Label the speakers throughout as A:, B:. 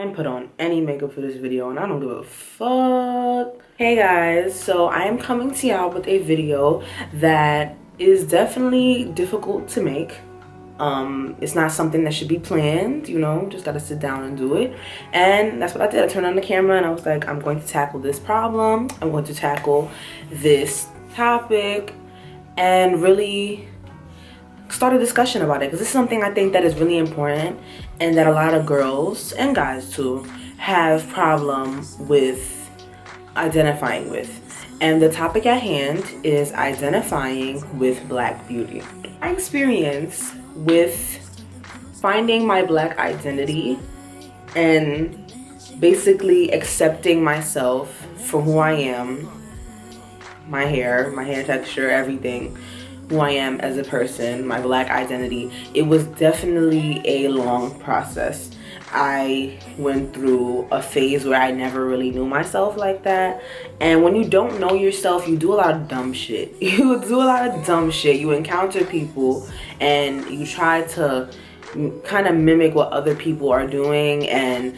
A: didn't put on any makeup for this video and I don't give a fuck. Hey guys, so I am coming to y'all with a video that is definitely difficult to make. It's not something that should be planned, you know, just gotta sit down and do it. And that's what I did. I turned on the camera and I was like, I'm going to tackle this problem. I'm going to tackle this topic and really start a discussion about it, because this is something I think that is really important and that a lot of girls and guys too have problem with identifying with. And the topic at hand is identifying with Black beauty. My experience with finding my Black identity and basically accepting myself for who I am, my hair texture, everything, who I am as a person, my Black identity, it was definitely a long process. I went through a phase where I never really knew myself like that. And when you don't know yourself, you do a lot of dumb shit. You do a lot of dumb shit. You encounter people and you try to kind of mimic what other people are doing, and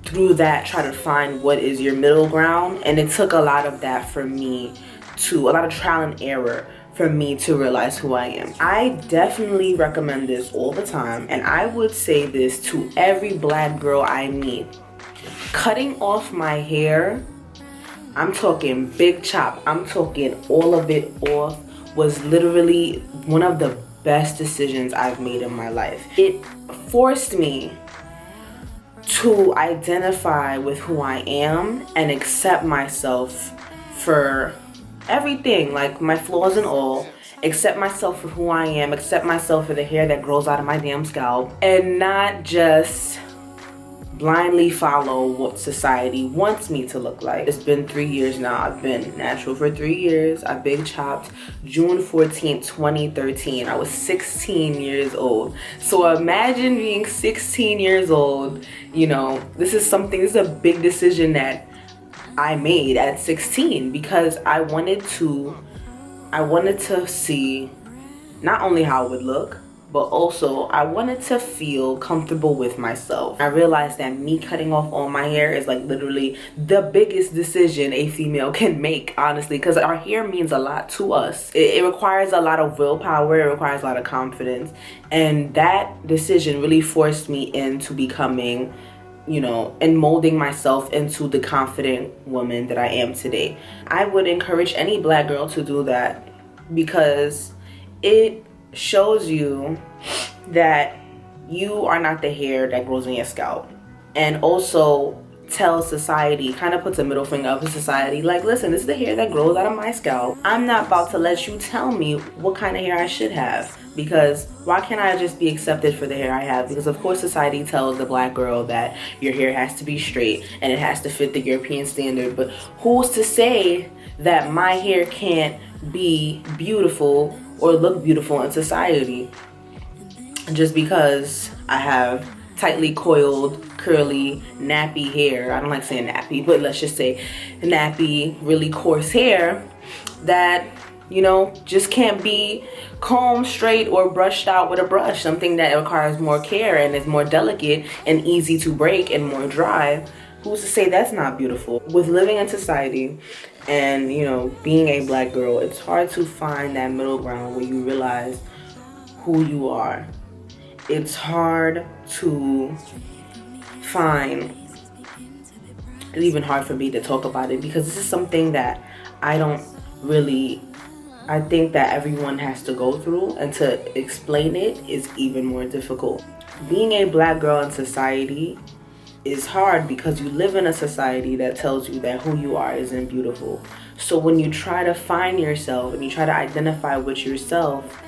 A: through that try to find what is your middle ground. And it took a lot of that for me to, a lot of trial and error for me to realize who I am. I definitely recommend this all the time, and I would say this to every Black girl I meet. Cutting off my hair, I'm talking big chop, I'm talking all of it off, was literally one of the best decisions I've made in my life. It forced me to identify with who I am and accept myself for everything, like my flaws and all, accept myself for who I am, accept myself for the hair that grows out of my damn scalp, and not just blindly follow what society wants me to look like. It's been 3 years now. I've been natural for 3 years. I big chopped June 14th, 2013. I was 16 years old. So imagine being 16 years old. You know, this is a big decision that I made at 16, because I wanted to see not only how it would look, but also I wanted to feel comfortable with myself. I realized that me cutting off all my hair is like literally the biggest decision a female can make, honestly, because our hair means a lot to us. It requires a lot of willpower, it requires a lot of confidence, and that decision really forced me into becoming, you know, and molding myself into the confident woman that I am today. I would encourage any Black girl to do that, because it shows you that you are not the hair that grows in your scalp, and also tells society, kind of puts a middle finger up to society, like, listen, this is the hair that grows out of my scalp. I'm not about to let you tell me what kind of hair I should have, because why can't I just be accepted for the hair I have? Because of course society tells the Black girl that your hair has to be straight and it has to fit the European standard, but who's to say that my hair can't be beautiful or look beautiful in society just because I have tightly coiled, curly, nappy hair? I don't like saying nappy, but let's just say nappy, really coarse hair that, you know, just can't be combed straight or brushed out with a brush, something that requires more care and is more delicate and easy to break and more dry. Who's to say that's not beautiful? With living in society and, you know, being a Black girl, it's hard to find that middle ground where you realize who you are. It's hard to find. It's even hard for me to talk about it, because this is something that I think that everyone has to go through, and to explain it is even more difficult. Being a Black girl in society is hard because you live in a society that tells you that who you are isn't beautiful. So when you try to find yourself and you try to identify with yourself,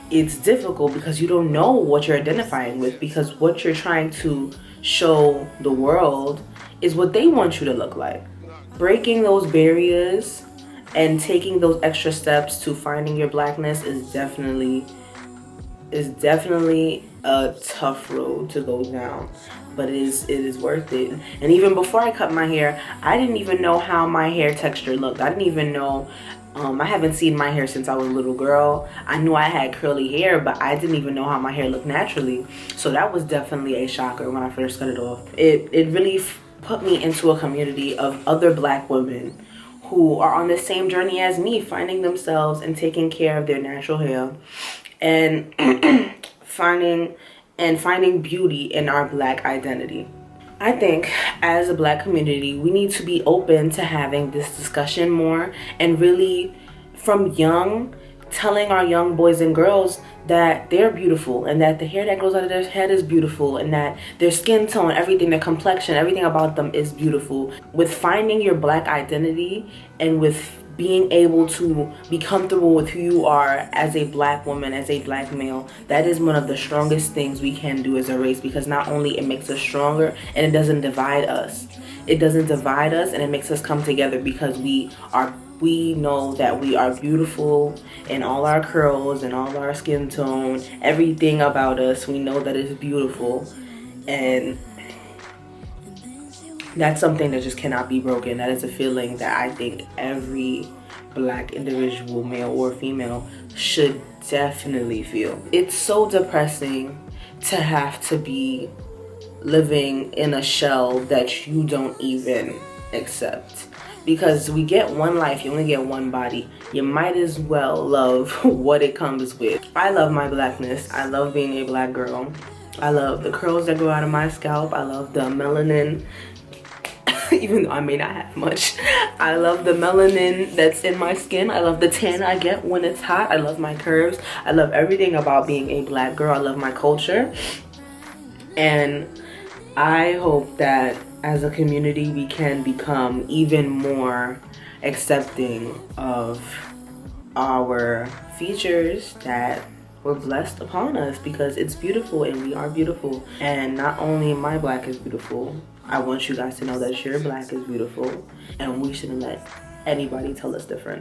A: it's difficult because you don't know what you're identifying with, because what you're trying to show the world is what they want you to look like. Breaking those barriers and taking those extra steps to finding your Blackness is definitely a tough road to go down. but it is worth it. And even before I cut my hair, I didn't even know how my hair texture looked. I didn't even know. I haven't seen my hair since I was a little girl. I knew I had curly hair, but I didn't even know how my hair looked naturally. So that was definitely a shocker when I first cut it off. It really put me into a community of other Black women who are on the same journey as me, finding themselves and taking care of their natural hair, and finding beauty in our Black identity. I think as a Black community, we need to be open to having this discussion more, and really from young, telling our young boys and girls that they're beautiful, and that the hair that grows out of their head is beautiful, and that their skin tone, everything, their complexion, everything about them is beautiful. With finding your Black identity and with being able to be comfortable with who you are as a Black woman, as a Black male, that is one of the strongest things we can do as a race, because not only it makes us stronger and it doesn't divide us. It doesn't divide us, and it makes us come together because we know that we are beautiful in all our curls and all our skin tone, everything about us, we know that it's beautiful. And that's something that just cannot be broken. That is a feeling that I think every Black individual, male or female, should definitely feel. It's so depressing to have to be living in a shell that you don't even accept. Because we get one life, you only get one body. You might as well love what it comes with. I love my Blackness. I love being a Black girl. I love the curls that grow out of my scalp. I love the melanin, even though I may not have much. I love the melanin that's in my skin. I love the tan I get when it's hot. I love my curves. I love everything about being a Black girl. I love my culture. And I hope that as a community we can become even more accepting of our features that were blessed upon us, because it's beautiful and we are beautiful. And not only my Black is beautiful, I want you guys to know that your Black is beautiful, and we shouldn't let anybody tell us different.